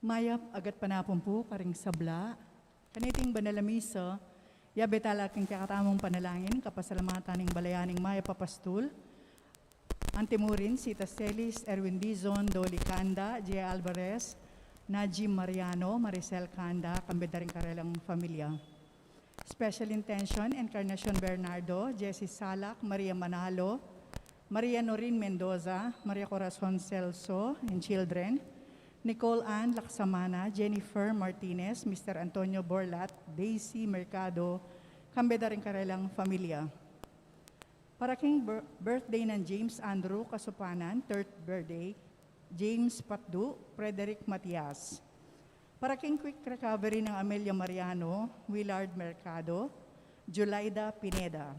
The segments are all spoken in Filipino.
Mayap agat panapumpu karing sabla, kaniting banalamisa, yabetala aking kakatamong panalangin, kapasalamatan ng balayaning Maya Papastul, Antimurin, Sita Celis, Erwin Dizon, Dolly Canda, J. Alvarez, Najim Mariano, Maricel Canda, kambedaring karelang familia. Special Intention, Encarnacion Bernardo, Jessie Salak, Maria Manalo, Maria Norin Mendoza, Maria Corazon Celso, and children, Nicole Ann Laksamana, Jennifer Martinez, Mr. Antonio Borlat, Daisy Mercado, kambedaring karelang familia. Para king birthday ng James Andrew Kasupanan, 3rd birthday, James Patdu, Frederick Matias. Para king quick recovery ng Amelia Mariano, Willard Mercado, Julaida Pineda.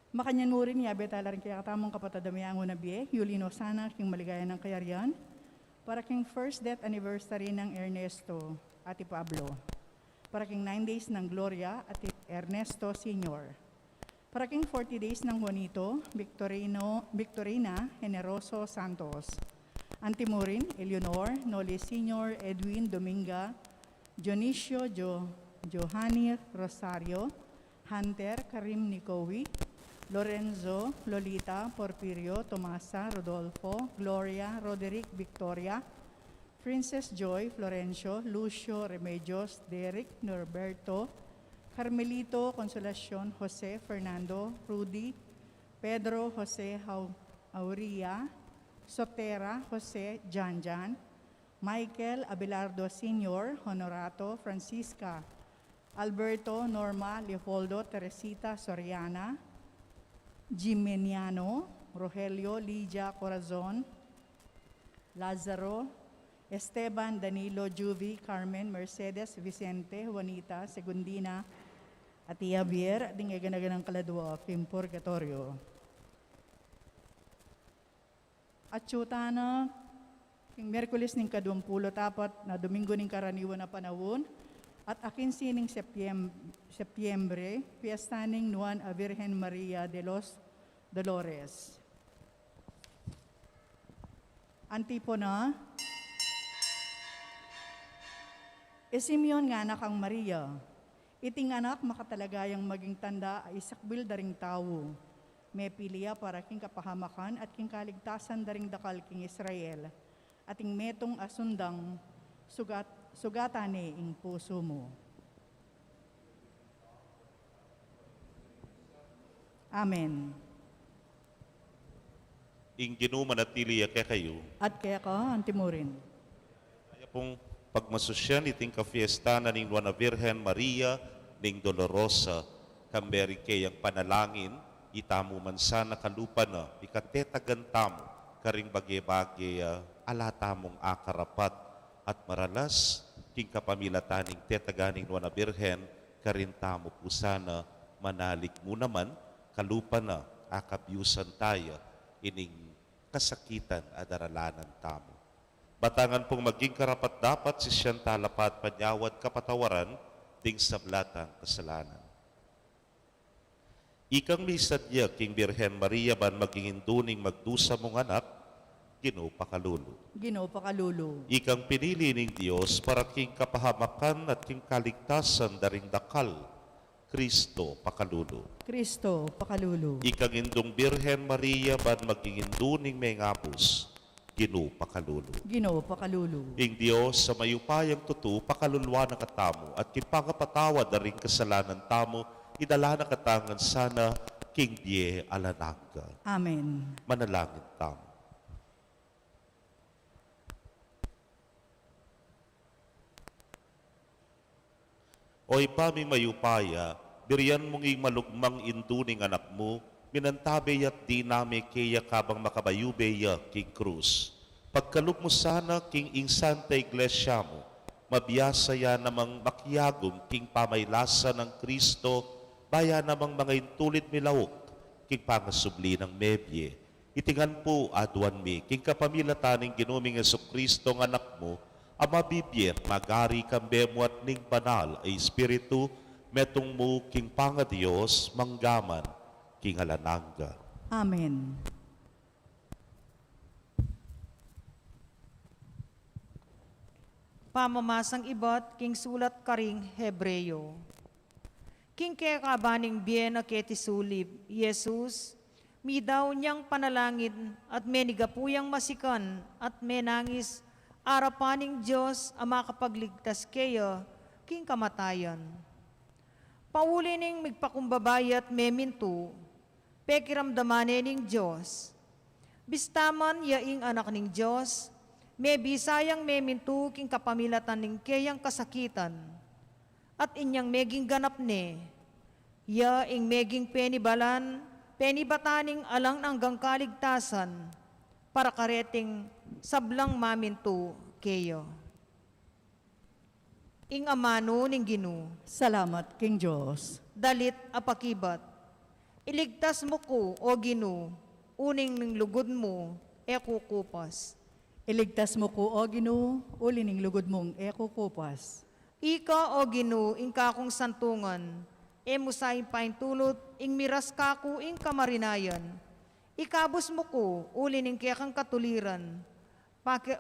Makanyanurin yabetala rin kaya katamong kapatadamiango na biye, Yulino Sana, king maligaya ng kayarian. Para king first death anniversary ng Ernesto, Ate Pablo. Para king 9 days ng Gloria, Ate Ernesto Sr. Para king 40 days ng Juanito, Victorina Generoso Santos. Antimurin, Eleonor, Noli Sr., Edwin Dominga, Dionisio Johanny Rosario, Hunter Karim Nicowi, Lorenzo, Lolita, Porfirio, Tomasa, Rodolfo, Gloria, Roderick, Victoria, Princess Joy, Florencio, Lucio, Remedios, Derek, Norberto, Carmelito, Consolacion, Jose, Fernando, Rudy, Pedro, Jose, Auria, Sotera, Jose, Janjan, Michael, Abelardo Sr., Honorato, Francisca, Alberto, Norma, Leopoldo, Teresita, Soriana, Jimeniano, Rogelio, Lidia, Corazon, Lazaro, Esteban, Danilo, Juvie, Carmen, Mercedes, Vicente, Juanita, Segundina, at Javier, at ingaganagan ng kaladwa, Kim Purgatorio. At syutana, king Merkulis ning kadumpulo tapat na Domingo ning karaniwan na panahon, at akin sining Setyembre, fiesta ning Nuan a Virgen Maria de los Dolores. Antipona, Simeon nga anak ang Maria, iting anak makatalagayang maging tanda ay isakbil daring tao, may piliya para king kapahamakan at king kaligtasan daring dakal king Israel, ating metong asundang sugatane ing puso mo. Amen. Ing ginumanatili kaya kayo. At kaya ka, Antimurin. Kaya pong pagmasusyan iting ka-fiesta na ning Nuana Virgen Maria ning Dolorosa, kamberi kayang panalangin, itamu man sana kalupa na, ikatetagan tamo, karing bage-bage alatamong akarapat, at maralas, king kapamilataning tetaganing Nuana Virgen, karin tamo po sana, manalik mo naman, kalupa na, akabyusan tayo, ining kasakitan adaralanan tamo. Batangan pong maging karapat dapat si siyang talapat panyawad kapatawaran ding sablatang kasalanan. Ikang misadya king Birhen Maria ban maging duning magdusa mong anak, Ginoo pakalulu. Ginoo pakalulu. Ikang pinili ning Dios para king kapahamakan at king kaligtasan daring dakal, Kristo pakalulu. Kristo pakalulu. Ikang indong Birhen Maria ban maging duning may ngapos, Ginoo pakalulu. Ginoo pakalulu. Ing Dios sa mayupayang tutu pakalulwa na katamo at kipangapatawad na ring kasalanan tamo, idala na katangan sana king die alananga. Amen. Manalangin tamo. Oy paming mayupaya, biriyan mong ing malugmang induning anak mo, minantabe at di nami kaya kabang makabayubeya king krus. Pagkalug mo sana king ing Santa Iglesia mo, mabiyasa ya namang makyagom king pamaylasa ng Kristo, baya namang mga intulit milawok, king pangasubli ng mebye. Itingan po aduan mi, king kapamilataning ginuming Kristo ng anak mo, ama bibyer magari kambe mo at ning banal ay Espiritu, metong mo king panga-Diyos manggaman, king alananga. Amen. Pamamasang ibat king sulat karing Hebreyo. King kaya kabaning biyena keti sulib, Jesus, mi daw niyang panalangin at menigapuyang masikan at menangis arapaning Diyos ang makapagligtas kaya king kamatayan. Pauli ning migpakumbabayat memintu, pekiramdamane ning Diyos. Bistaman yaing anak ning Diyos, may bisayang memintu king kapamilatan ning kayang kasakitan, at inyang meging ganap ne, ya ing meging penibataning alang hanggang kaligtasan, para kareting sablang mamintu kayo. Ing amano ning Ginu, Salamat, King Diyos. dalit apakibat, iligtas mo ko, o Ginu, uning ning lugod mo, kukupas. Iligtas mo ko, O Ginoo, uli ning lugod mong kupas. Ika, o Ginu, ing kakong santungan, musay paintulot, ing miras kaku, ing kamarinayan. Ikabos mo ko, uli ning kayakang katuliran,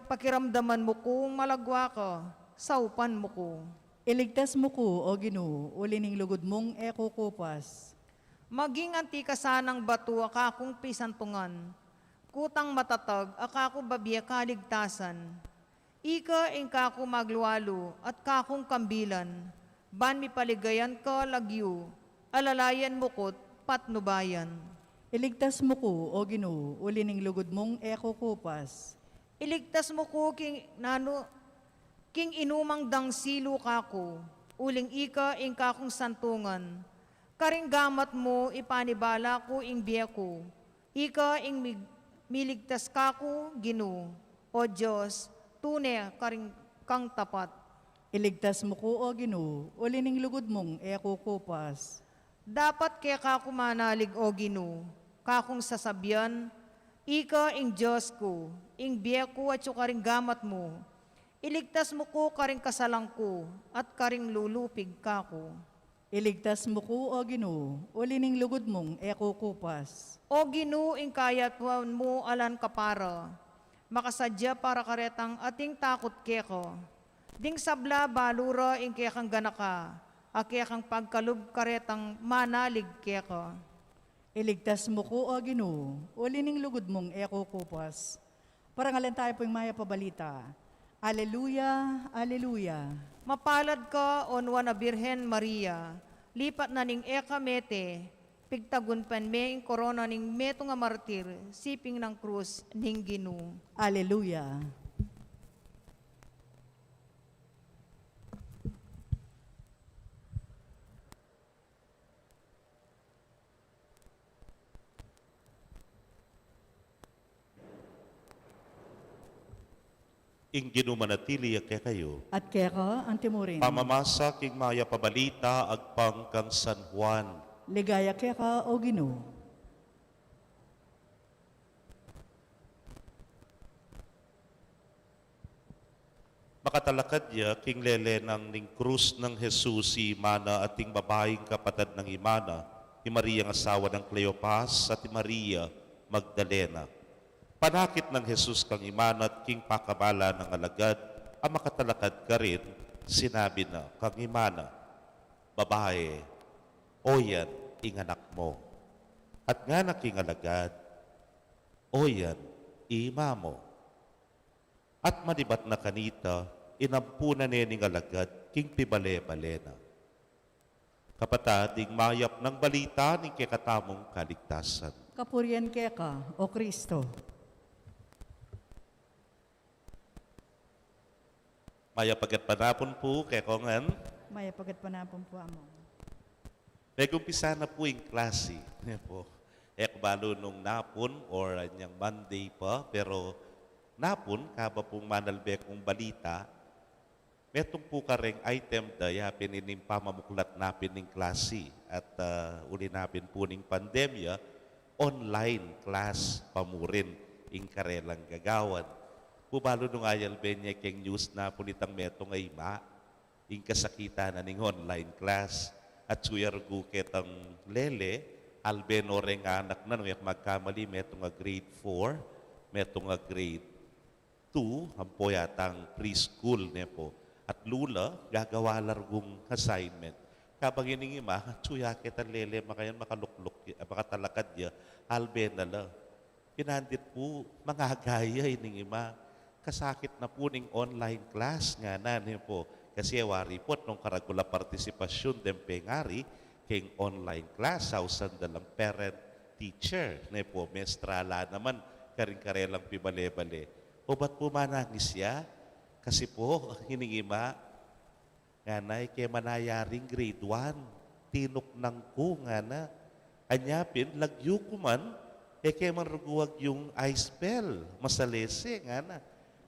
pakiramdaman mo ko, malagwa ka, saupan mo ko. Iligtas mo ko, O Ginoo, uli ning lugod mong kupas. Maging anti ka sanang bato, akakong pisantungan, kutang matatag, akako babiya kaligtasan. Ika ing kako magluwalo, at kakong kambilan, ban mi paligayan ka lagyo, alalayan mo ko't patnubayan. Iligtas mo ko, O Ginoo, uli ning lugod mong kupas. Iligtas mo ko king inumang dang silo kako, uling ika ing kakong santungan. Karing gamat mo ipanibala ko ing biya ko, ika ing miligtas kako, Ginu, o Diyos, tunay karing kang tapat. Iligtas mo ko, O Ginoo, uli ning lugod mong kupas. Dapat kaya kako manalig, o Ginu, kakong sasabyan, ika ing Diyos ko, ing biya ko at karing gamat mo. Iligtas mo ko karing kasalang ko, at karing lulupig kako. Iligtas mo ko, O Ginoo, uli ning lugod mong kupas. O Ginu, ing kayat mo alan kapara, makasadya para karetang ating takot keko. Ding sabla balura ing kekang ganaka, kekang pagkalub karetang manalig keko. Iligtas mo ko, O Ginoo, uli ning lugod mong kupas. Parangalan tayo po yung maya pabalita. Aleluya, aleluya. Mapalad ka, onwa na Birhen Maria, lipat na ning mete, pigtagun pan me ing korona ning meto nga martir, siping ng krus ning Ginu. Aleluya. Ing ginumanatili kaya kayo, At kaya ang timurin. pamamasa king maya pabalita agpang kang San Juan. Ligaya kaya o Ginoo. Makatalakad niya king lele ng ning krus ng Jesus si Imana at ting babaeng kapatid ng Imana, ni Maria ang asawa ng Cleopas at ni Maria Magdalena. Panakit ng Jesus kang Imana at king pakabala ng alagad, ang makatalakad ka rin, sinabi na kang Imana, babae, o yan, inganak mo. At nga naking alagad, o yan, ima mo. At malibat na kanita, inampunan ning alagad, king pibale-bale na. Kapatading mayap ng balita ning kekatamong kaligtasan. Kapurian kaya ka, o Kristo. Mayapagat panapon po, kaya kongan, Maya pagat panapon po amo. nag-umpisa na po yung klase. Yan po. Ekbalo nung napon or anyang Monday pa, pero napon, kaba pong manalbe kong balita, metong po kareng item da yapin ining pamamuklat napin ning klase at uli napin po ning pandemya, online class pamurin ing karelang gagawan. Pubalo nung ayal benye keng news na punitang metong ay ing kasakita na ning online class at suyar guket ang lele albeno reng anak na nung magkamali metong nga grade 4 metong nga grade 2 ampo yatang preschool ne po at lula, gagawa largong assignment. Kapag ining ima, tsuya kita lele, makayan makalukluk, makatalakad ya, albe na la. Pinandit po, mga gaya ining ima, kasakit na po ning online class nga na po. Kasi wari po, nung karagula partisipasyon dempengari, king online class, sausan dalang parent teacher, na po, mestrala naman, karing-karelang pibale-bale. O ba't po manangis siya? Kasi po, hiningima, nga na, kaya manayaring grade 1, tinok ng ko nga na, anyapin, lagyo ko man, kaya maruguwag yung ice spell, masalese nga na,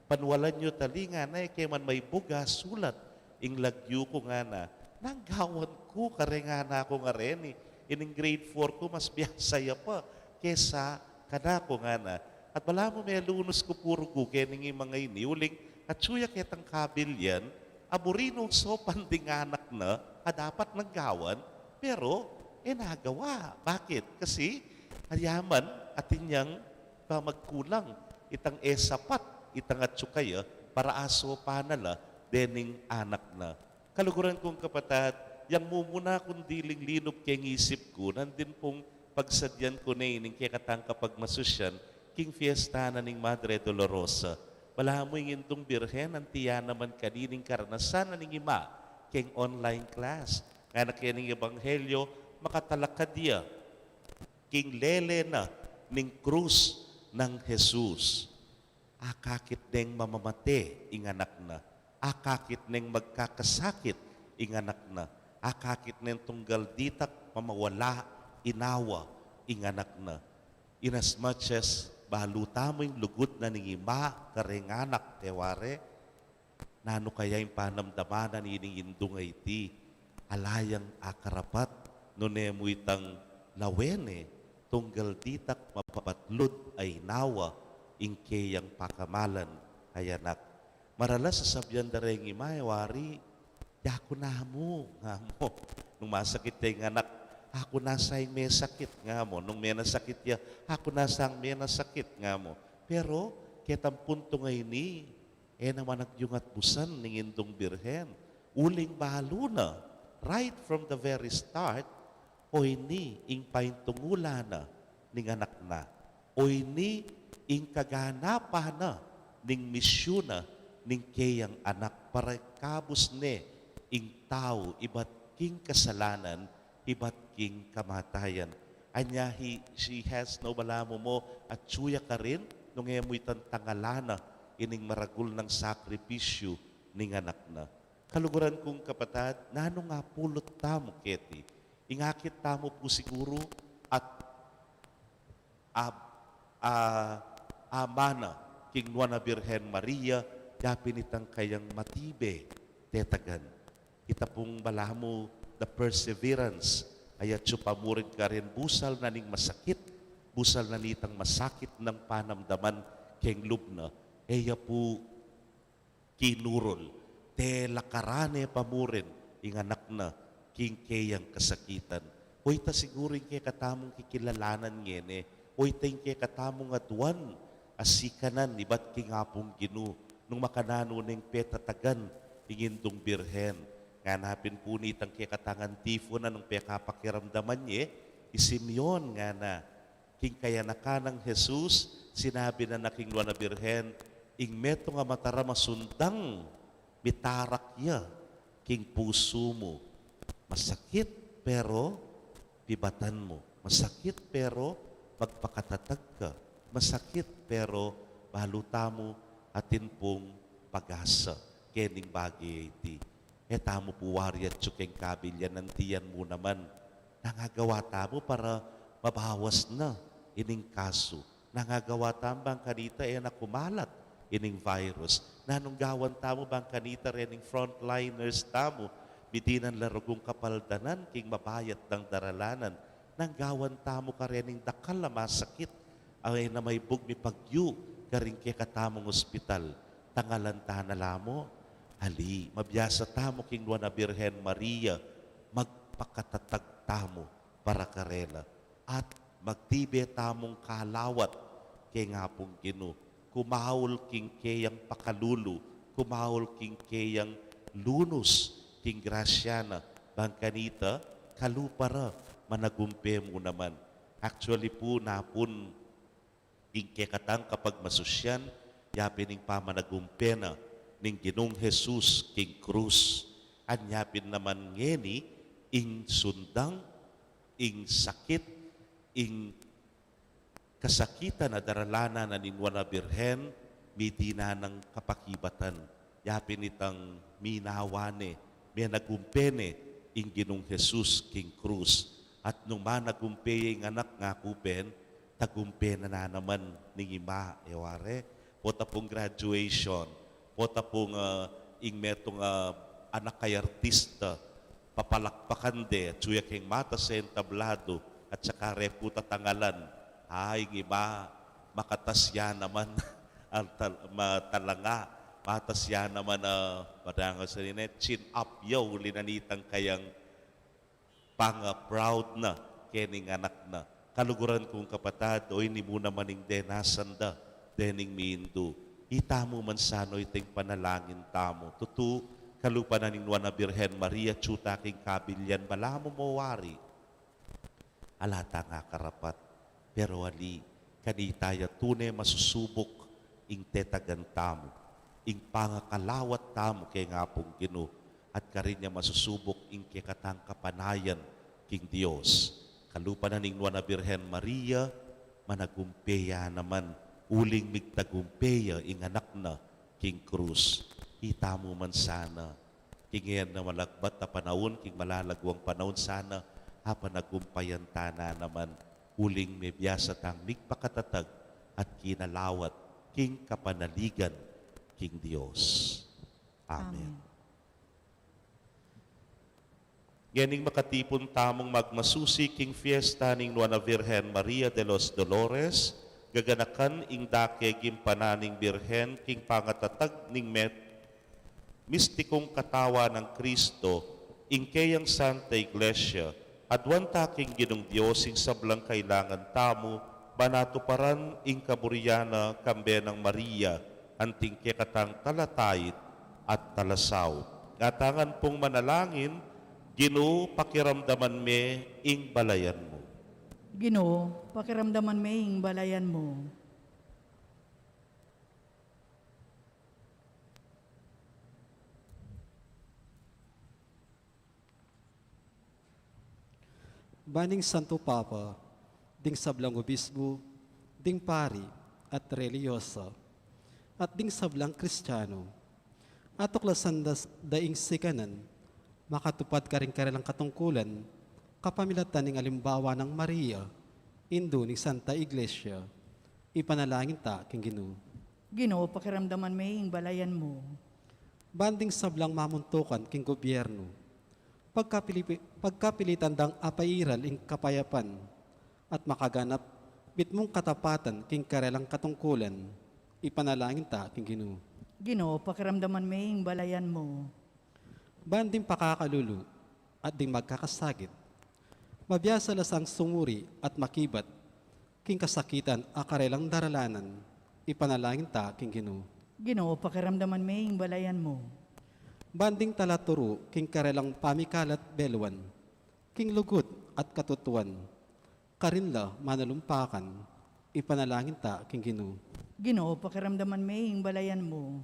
panwalan nyo tali nga na, kaya man may buga, sulat, ing lagyo ko nga na, nanggawan ko, kare nga na ako nga rin, ining grade 4 ko, mas biyasaya pa, kesa kana ko nga na, at wala mo may lunos ko puro ko, kaya ningi mga ini, uling, at suya ketang kabil yan, aburinong so pandinganak na, dapat naggawan, pero, nagawa. Bakit? Kasi, ayaman, atin niyang magkulang, itang sapat, itang atsukaya, para aso panala, dening anak na. Kaluguran kong kapatid, yang mumuna kung diling linog keng isip ko, nandin pong pagsadyan ko na ining kaya katang kapag masusyan, king fiesta na ning Madre Dolorosa. Wala mo yung indong birhen, ang tiya naman kanining karanasan na ning ima, keng online class. Nga na kaya ning Ebanghelyo, makatalakad niya, king lele na ning krus ng Jesus. Akakit neng mamamate, inganak na. Akakit neng magkakasakit, inganak na. Akakit neng tunggal ditak, mamawala, inawa, inganak na. Inasmuch as baluta mo yung lugod na ningima, karenganak, teware, nano kaya yung panamdamanan ining indung iti, alayang akarapat, nunemo itang lawene, tunggal ditak, mapapatlod ay nawa, ingkeyang pakamalan, ayanak. Maralas sasabihan dareng imay, wari, yako na mo, nga mo. Nung masakit yung anak, ako nasa yung may sakit nga mo. Nung may nasakit ya, ako nasa ang may nasakit nga mo. Pero, kitang punto ngayon ni, naman nagyungat busan ng indong birhen. Uling balo na, right from the very start, o ini, ing paintungula na, ning anak na. O ini, ing kaganapa na, ning misyon na, ning kayang anak para kabus ne ing tao iba't king kasalanan iba't king kamatayan. Anya she has no balamo mo at suya ka rin nung emoy tangalana ining maragul ng sakripisyo ning anak na. Kaluguran kong kapatid, nano nga pulot tamo keti. Ingakit tamo po siguro at amana king Nuana Birhen Maria dapin itang kayang matibe, tetagan. Ita pong balamo the perseverance, ayat supamurin ka rin busal na ning masakit, busal na nitang masakit ng panamdaman keng lubna, eya po kinurol, te lakarane pamurin, inganak na, king kayang kasakitan. O ita siguro yung kaya katamong kikilalanan ngene, o ita yung kaya katamong aduan, asikanan, iba't kingapong ginu, nung makanano ng petatagan, ingindong birhen. Nga napin po nitang kikatangan tifo na nung pekapakiramdaman niya, isimyon nga na, king kaya na ka ng Jesus, sinabi na naking Nuana Birhen, ing meto nga matara masundang, mitarak ya, king puso mo. Masakit pero bibatan mo. Masakit pero magpakatatag ka. Masakit pero baluta mo atin pong pag-asa. Kening bagay iti. Tamo po wari at tsukeng kabilyan ng tiyan mo naman. Nangagawa tamo para mabawas na ining kaso. Nangagawa tamo bang kanita na kumalat ining virus. Nanunggawan tamo bang kanita ining frontliners tamo. Bitinan larugong kapaldanan king mabayat ng daralanan. Nanggawan tamo ka ining dakal na masakit. Ay na may bugmi pagyu karing kaya katamong ospital, tangalan tanala mo, hali, mabiyasa tamo king Nuana Birhen Maria, magpakatatag tamo para karela, at magtibe tamong kalawat kay ngapong ginu, kumahol king kayang pakalulu, kumahol king kayang lunos king grasyana bangkanita kalupara managumpe mo naman. Actually po napun ing kekatang kapag masusyan yapin ing pamanagumpe na ning Ginong Jesus king krus. Anyapin naman ngeni ing sundang, ing sakit, ing kasakitan na daralana na ninwa na birhen, midina ng kapakibatan. Yapin itang minawane, may nagumpene, ing Ginong Jesus king krus. At nung managumpe yung anak nga kupen, tagumpe na naman ning ima eware. Pota pong graduation, pota pong ing metong anak kay artista, papalakpakan de, at suya keng mata sa entablado, at saka reputa tangalan. Ay, iba, makatasya naman, ang matalanga, matasya naman, parang sa rin, chin up yaw, linanitang kayang pang-proud na, kening anak na. Kaluguran kong kapatad, oy, ni mo naman ing denasanda, dening miindu. Ita mo man sano iting panalangin tamo. Tutu, kalupa na ninwa na Birhen Maria, tsuta king kabilyan, malamo mo wari. Alata nga karapat, pero ali, kanitaya tunay masusubok, ing tetagan tamo, ing pangakalawat tamo kay nga pong Gino, at karinya masusubok ing kekatang kapanayan king Dios. Kalupa na ninwa na Birhen Maria, managumpeya naman, uling migtagumpeya ing anak na king krus. Kita mo man sana, kingayan na malagbat na panahon, king malalagwang panahon sana, hapanagumpayan tana naman, uling may biyasa tang migpakatatag at kinalawat, king kapanaligan, king Dios. Amen. Yaning makatipon tamong magmasusi king fiesta ning Nuana Virgen Maria de los Dolores, gaganakan ing dake gimpananing Birhen king pangatatag ning mistikong katawa ng Kristo, ing kayang Santa Iglesia, adwan taking Ginong Diyos ing sablang kailangan tamo, banatuparan ing kaburyana kambe ng Maria, anting kekatang talatayit at talasaw. Ngatangan pong manalangin, Ginoo, pakiramdaman me ing balayan mo. Ginoo, pakiramdaman may ing balayan mo. Baning Santo Papa, ding sablang obispo, ding pari at reliyosa, at ding sablang Kristiyano, at tuklasan daing sikanan, makatupad ka rin karilang katungkulan, kapamilatan ng alimbawa ng Maria, Indo ni Santa Iglesia, ipanalangin ta king Ginoo. Ginoo, pakiramdaman may ing balayan mo. Banding sablang mamuntukan king gobyerno, pagkapilitan dang apairal ing kapayapan, at makaganap bitmong katapatan king karelang katungkulan, ipanalangin ta king Ginoo. Ginoo, pakiramdaman may ing balayan mo. Banding pakakalulu at ding magkakasagit, mabiyasa lasang sumuri at makibat, king kasakitan akarelang daralanan, ipanalangin ta king Ginoo. Ginoo, pakiramdaman may ing balayan mo. Banding talaturo king karelang pamikalat beluan, king lugot at katutuan, karinla manalumpakan, ipanalangin ta king Ginoo. Ginoo, pakiramdaman may ing balayan mo.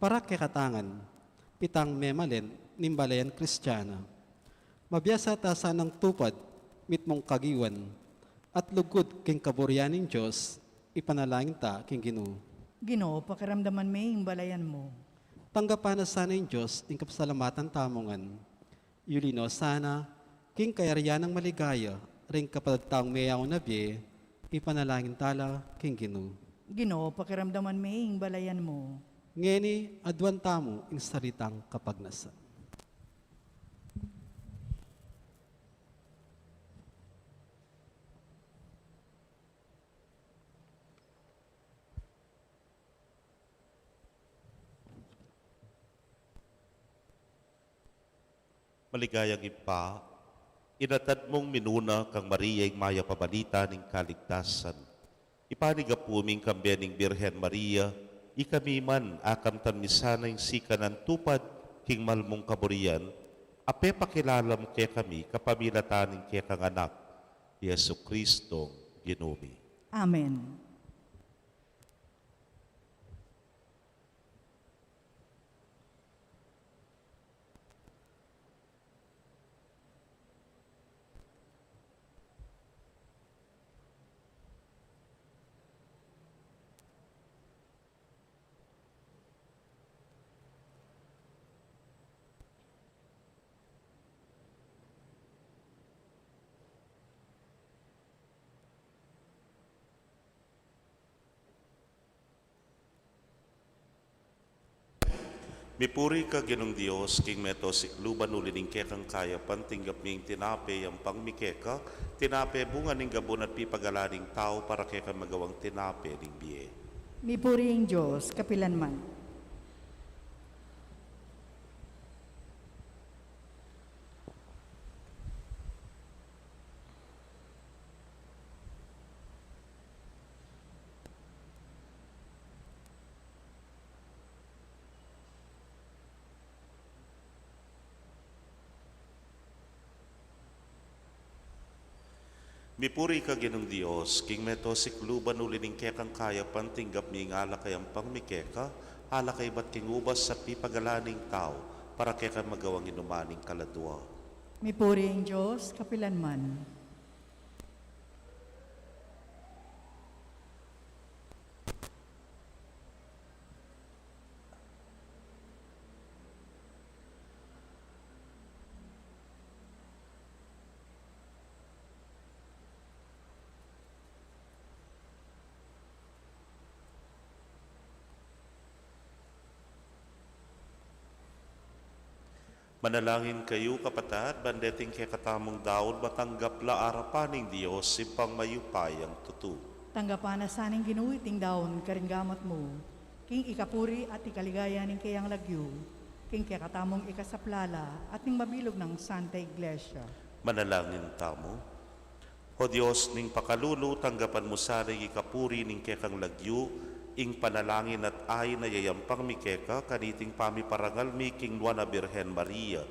Para kekatangan, pitang memalen nimbalayan Kristiyana, mabiyasa tasa ng tupad mitmong kagiwan, at lugod king kaburyaning Diyos, ipanalangin ta king Ginoo. Ginoo, pakiramdaman may ing balayan mo. Tanggapan na sana yung Diyos, ing kapasalamatan tamongan. Yulino sana, king kayaryan ng maligaya, ring kapadagtaong mayaw na biye, ipanalangin tala, king Ginoo. Ginoo, pakiramdaman may ing balayan mo. Ngeni, adwan tamo, ing salitang kapagnasan. Maligayang ipa, inatad mong minuna kang Maria ing maya pabalita ning kaligtasan. Ipanigapuming kambening Birhen Maria, ikami man akam tan misana ing sika ng tupad, king malmong kaburian, ape pakilalam kaya kami kapamilataning kaya kang anak, Yesu Kristo, Ginumi. Amen. Mipuri ka ginong Diyos, king meto sikluban ulining kekang kaya pantinggap ming tinape ang pangmikeka, tinape bunga ning gabon at pipagalaning tao para keka magawang tinape ning biye. Mipuriing Diyos, kapilanman. Mipuri ka ginong Diyos, king meto sikluban ulining kekang kaya pantinggap ming alakay ang pangmikeka, alakay ba't king ubas sa pipagalaning tao para keka magawang inumaning kaladwa. Mipuriing Diyos, kapilanman. Manalangin kayo kapatad, bandeting kaya katamong daod, matanggap la arapaning Diyos, simpang mayupayang tutu. Tanggapan na saning ginuwiting daon karinggamat mo, king ikapuri at ikaligaya ning kayang lagyo, king kakatamong ikasaplala at ning mabilog ng Santa Iglesia. Manalangin tamo. O Diyos, ning pakalulu, tanggapan mo saning ikapuri ning kekang lagyo, ing panalangin at ay na yayampang mikeka, kaniting pamiparangal mi king Nuana Birhen Maria,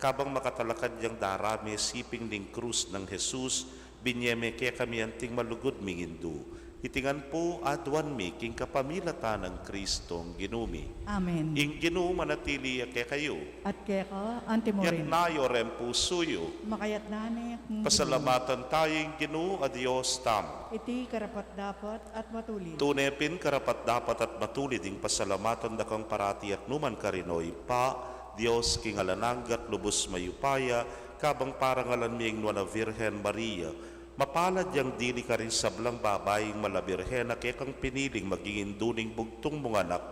kabang makatalakad yang darame siping ning krus ng Jesus, binyeme kaya kami anting malugod mingindu. Itingan po adwan mi king kapamilata ng Kristong Ginumi. Amen. Ing Ginoo manatili kaya kayo. At kaya ka, antimo Yan rin, nayo rempo suyo. makayat nani, Pasalamatan tayong Ginoo a Diyos tam. iti karapat dapat at matulid. Tunepin karapat dapat at matulid ing pasalamatan dakang parati at numan karinoy pa, Diyos king alananggat lubos mayupaya, kabang parangalan miyeng Nuana Virgen Maria, mapalad yang dili ka rin sablang babaying malabirhen na kekang piniling maging induning bugtong mong anak,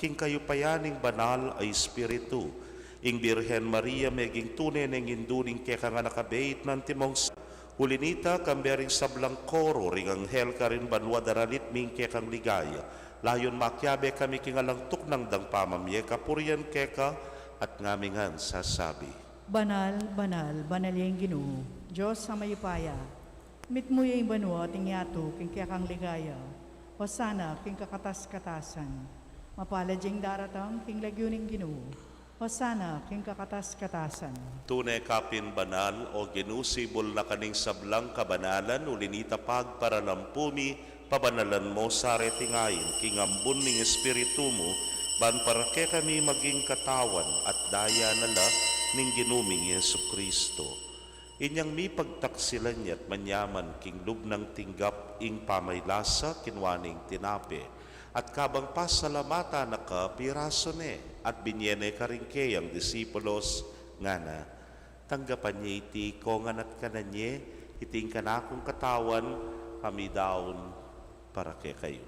king kayo payaning banal ay Espiritu. Ing Birhen Maria meging tunay ng induning kekang anakabait ng timong hulinita kambering sablang koro ring anghel ka rin banwa daralit ming kekang ligaya. Layon makyabe kami kingalangtok ng dang pamamye kapurian keka at ngamingan sasabi. Banal, banal, banaling Ginoo, Diyos sa mayupaya, mitmuya yung banwa, tingyato, king kang ligaya, Hosana, king kakatas-katasan, mapalad yung daratang, king lagyuning Ginoo, Hosana, king kakatas-katasan. Tunay kapin banal o ginusibol na kaning sablang kabanalan ulinita pag para nampumi, pabanalan mo sa retingayin, kingambun ning espiritu mo, ban para ke kami maging katawan at daya nala ning ginuming Yesu Kristo. Inyang mi pagtaksilan niya't manyaman king lubnang tinggap ing pamaylasa kinwaning tinape. At kabang pasalamata na ka piraso ne at binyene ka rin kayang disipulos nga na. Tanggapan niya iti kongan at kananye, iting kanakong katawan, kami daon para kay kayo.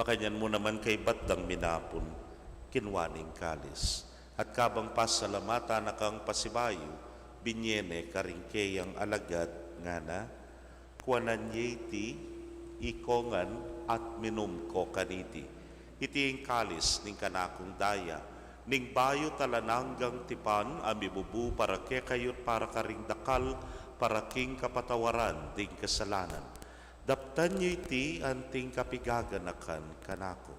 Makanyan mo naman kay batdang minapon, kinwaning kalis. At kabang pasalamata na kang pasibayo, binyene karingkeyang alagad nga na, kuanan yeti, ikongan at minum ko kaniti. Iti ang kalis ning kanakong daya, ning bayo talananggang tipan, amibubu para kekayot para karing dakal, para king kapatawaran ding kasalanan. Daptan niyo iti anting kapigaganakan kanako.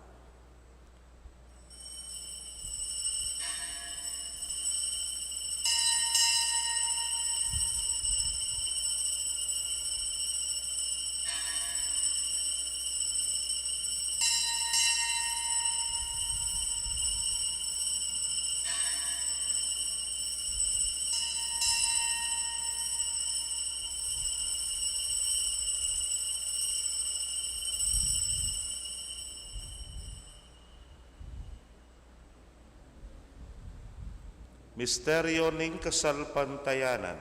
Misteryo ning kasalpantayanan.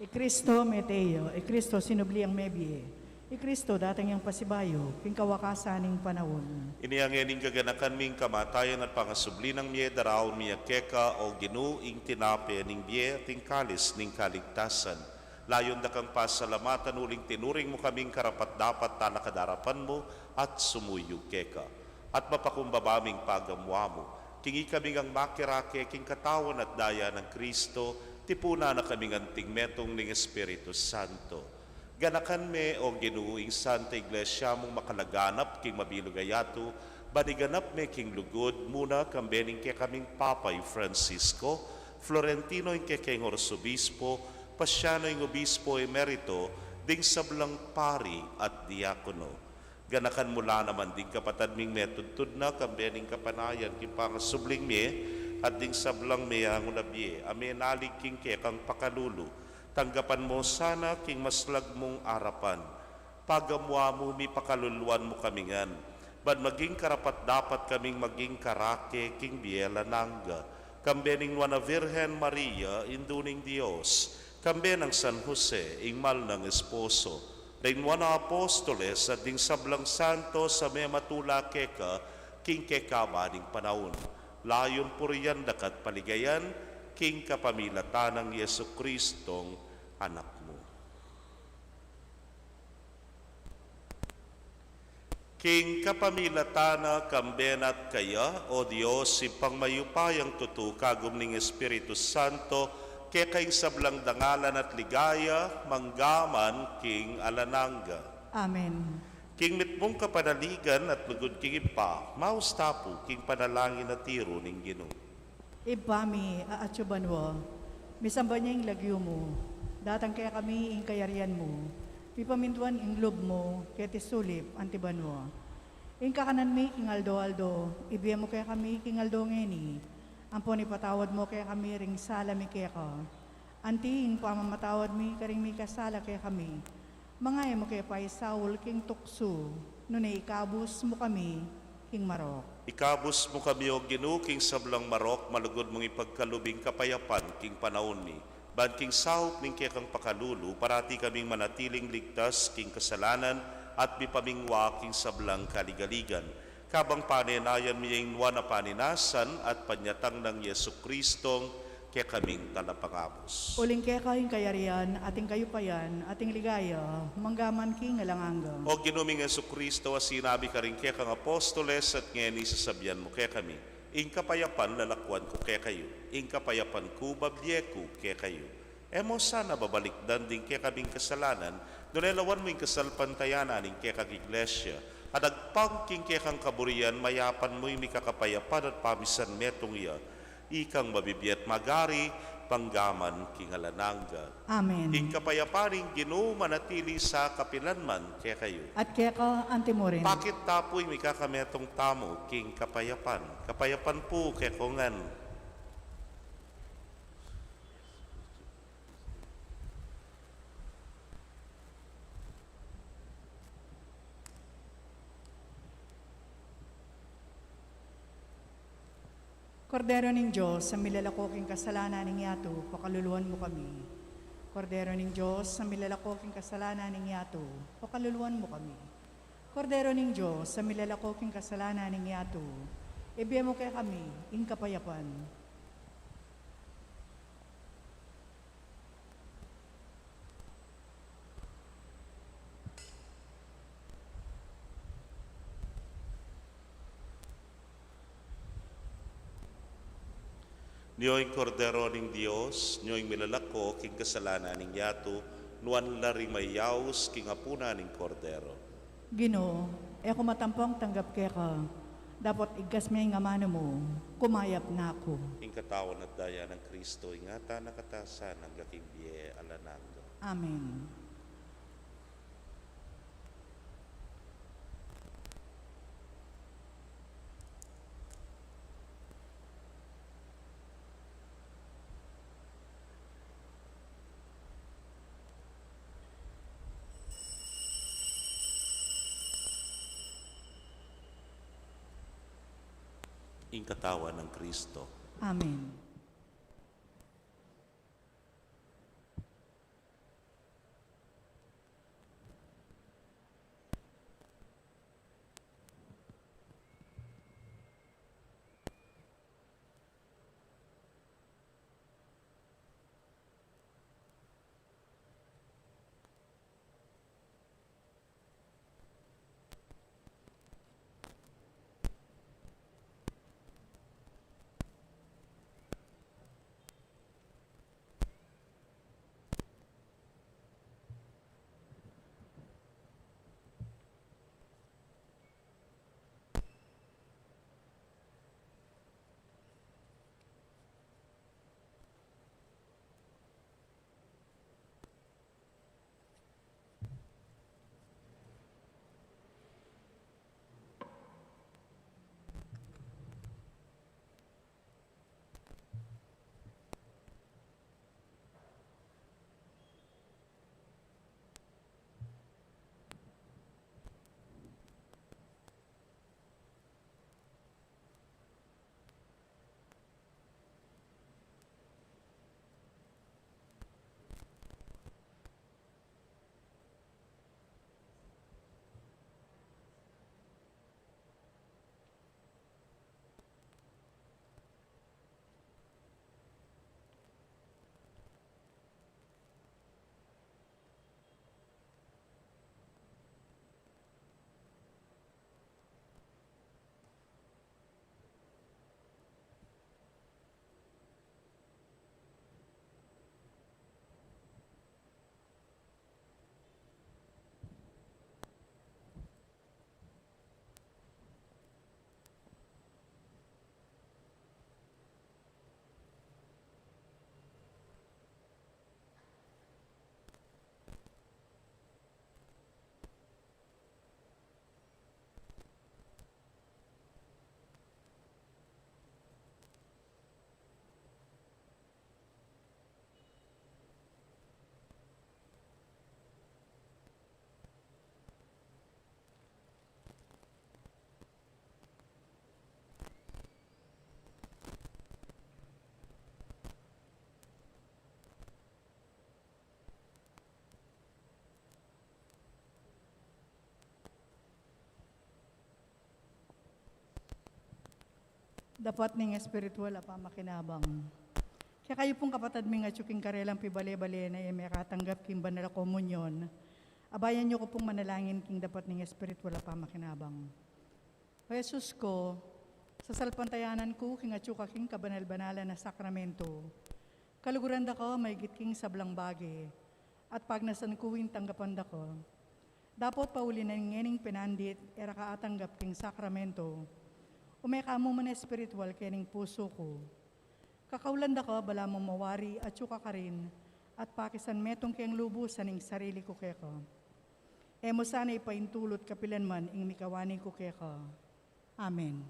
Ikristo meteo, Ikristo sinubli ang mebie, Ikristo datang yang pasibayo, king kawakasan ning panahon. Iniangyaning kaganakan ming kamatayan at pangasubli ng miye daraon miya keka o ginuing tinape ning biye ting kalis ning kaligtasan. Layon da kang pasalamatan uling tinuring mo kaming karapat dapat ta nakadarapan mo at sumuyo keka. At mapakumbabaming pagamwa mo. Kingi kami ang makirake king katawan at daya ng Kristo, tipuna na kami anting metong ning Espiritu Santo. Ganakan me o ginuing Santa Iglesia mong makalaganap king mabilugayato, baniganap me king lugod muna kambening ke kaming Papay Francisco, Florentino ing ke king Orsobispo, Pasyano ing Obispo Emerito, ding sablang pari at diakono. Ganakan mula naman ding kapatad ming metudtud na kambening kapanayan king pangasubling me at ding sablang me ang unabye, amenalig king ke kang pakalulu. Tanggapan mo sana king maslag mong arapan. Pagamwa mo mi pakaluluan mo kamingan. Bad maging karapat dapat kaming maging karake king biela nangga. Kambening wana Virgen Maria, induning Dios. Kambenang San Jose, ingmal ng esposo. Dain wana apostoles at ding sablang santo sa may matula keka, king kekaba ding panahon. Layon puriyan dakat paligayan, king kapamilatan ng Yesu Kristong anak mo. King kapamilatana kambenat kaya, o Diyos, ipang mayupayang tutu kagum ning Espiritu Santo, kaya kayong sablang dangalan at ligaya, manggaman king alananga. Amen. King mitmong kapanaligan at lugod king ipa, maustapo king panalangin at tiro ning Ginoo. Ibami aatsubanwa, misamba niya yung lagyo mo, datang kaya kami ing kayarian mo, pipamintuan ing lob mo, kaya tisulip antibanwa. Ing kakanan mi king aldo-aldo, ibiya mo kaya kami king aldo ngeni, ampon ipatawad mo kaya kami ring sala mi kaya ka. Antiin pamamatawad mi karing mi kasala kaya kami. Mangay mo kaya pa Saul king tukso, nunay ikabus mo kami king marok. Ikabus mo kami o Ginoo king sablang marok, malugod mong ipagkalubing kapayapan king panahon mi. Ban king sahop ning kekang pakalulu, parati kaming manatiling ligtas king kasalanan at mipamingwa king sablang kaligaligan. Kabang panenayan miyang na paninasan at panyatang ng Yesu Kristong kaya kaming talapangapos. Uling kaya kayong kayarian, ating kayupayan, ating ligaya, manggaman king alanganga. O ginuming Yesu Kristo, sinabi ka rin kaya kang apostoles at ngayon isasabihan mo kaya kami. Ing kapayapan lalakwan ko kaya kayo, ing kapayapan ko bablye ko kaya kayo. Emo sana babalikdan din kaya kaming kasalanan, nunelawan mo yung kasalpantayanan ing kaya kang iglesia, at agpangking kaya kang kaburian, mayapan mo yung mikakapayapan at pamisan metong iya, ikang mabibiyat magari, panggaman kingalanangga. Amen. Ing kapayapaning Ginoo manatili sa kapilanman kaya kayo. At kaya ka antimorin. Bakit tapoy may kakametong tamo king kapayapan? Kapayapan po kaya kongan. Kordero ning Diyos, sa milalakoking kasalanan ning yato, pakaluluan mo kami. Kordero ning Diyos, sa milalakoking kasalanan ning yato, pakaluluan mo kami. Kordero ning Diyos, sa milalako king kasalanan ning yato, ibiya mo kay kami, ing kapayapan. Niyo'y kordero ning Dios, niyo'y milalako king kasalanan ning yato, nuan lari mayaws king apuna ning kordero. Ginoo, e kumatampong tanggap kay ka, dapat igas may nga mano mo, kumayap na ako. Ing katawan at daya ng Kristo, ingata nakatasan ng laking biye alanang. Amen. Ing katawan ng Kristo. Amen. Dapat ning espiritual apa makinabang. Kaya kayo pong kapatid mi nga tsuking karelang pibale-bale na may katanggap king banal komunyon, abayan niyo ko pong manalangin king dapat ning espiritual apa makinabang. O Jesus ko, sa salpantayanan ko king atsuka king kabanal-banalan na sakramento, kaluguran da ko may gitking sablang bagi, at pagnasan kuwin tanggapan da ko, dapat pauli na ngening pinandit era kaatanggap king sakramento, umeka mo man espiritual kening puso ko. Kakaulan da ko, bala mo mawari at suka ka rin, at pakisan metong kayang lubusan ing sarili ko keko. Emo sana ipaintulot kapilan man ing mikawani ko keko. Amen.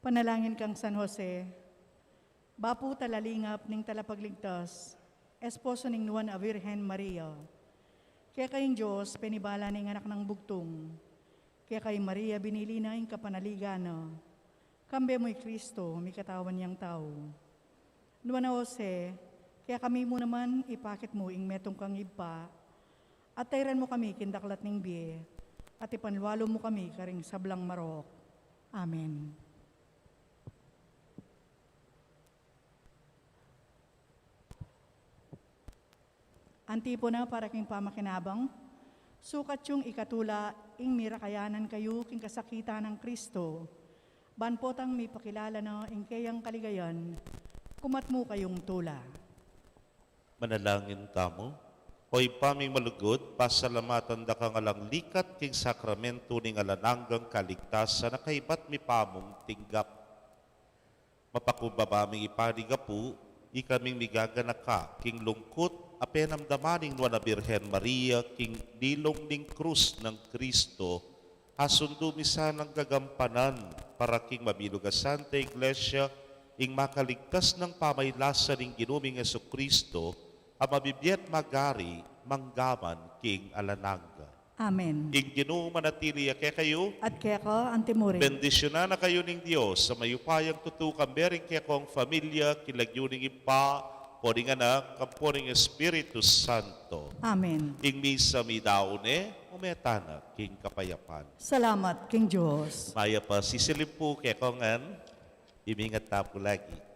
Panalangin kang San Jose, bapu talalingap ning talapagligtas, esposo ning nuwan a Virgen Maria, kaya kayong Diyos, penibala ning anak ng bugtong, kaya kay Maria binili na yung kapanaligana, kambe mo'y Kristo, may katawan niyang tao. Nuwan na Jose, kaya kami mo naman ipakit mo ing metong kang iba, At tayran mo kami kindaklat ning biye, at ipanwalo mo kami karing sablang marok. Amen. Antipona para king pamakinabang, sukat yung ikatula, ing mirakayanan kayo king kasakitan ng Kristo. Banpotang may pakilala na ing kayang kaligayan, kumatmo kayong tula. Manalangin kamo. Hoy paming malugod, pasalamatan da kang alang likat king sakramento ning alananggang kaligtasan na kaibat mi pamong tinggap. Mapakubabaming ipanigapu, ikaming migaganaka king lungkot apenamdamaning nuwa na Birhen Maria king nilong ning krus ng Kristo, asundo misa ng gagampanan para king mabilog a Santa Iglesia ing makaligtas ng pamaylasa ning ginuming Kristo, ang mabibiyat magari manggaman king alananga. Amen. Ing Ginoo manatili kay kayo, At kaya ka, antimuri. bendisyonan na kayo ning Dios sa mayupayang tutukan bering kaya kong familia, kilagyuning ipa, poring anak, kamporing Espiritu Santo. Amen. Ing misa mi daone, umetana king kapayapan. Salamat, King Diyos. Maya pa sisilip po kaya kongan, imingat tapo lagi.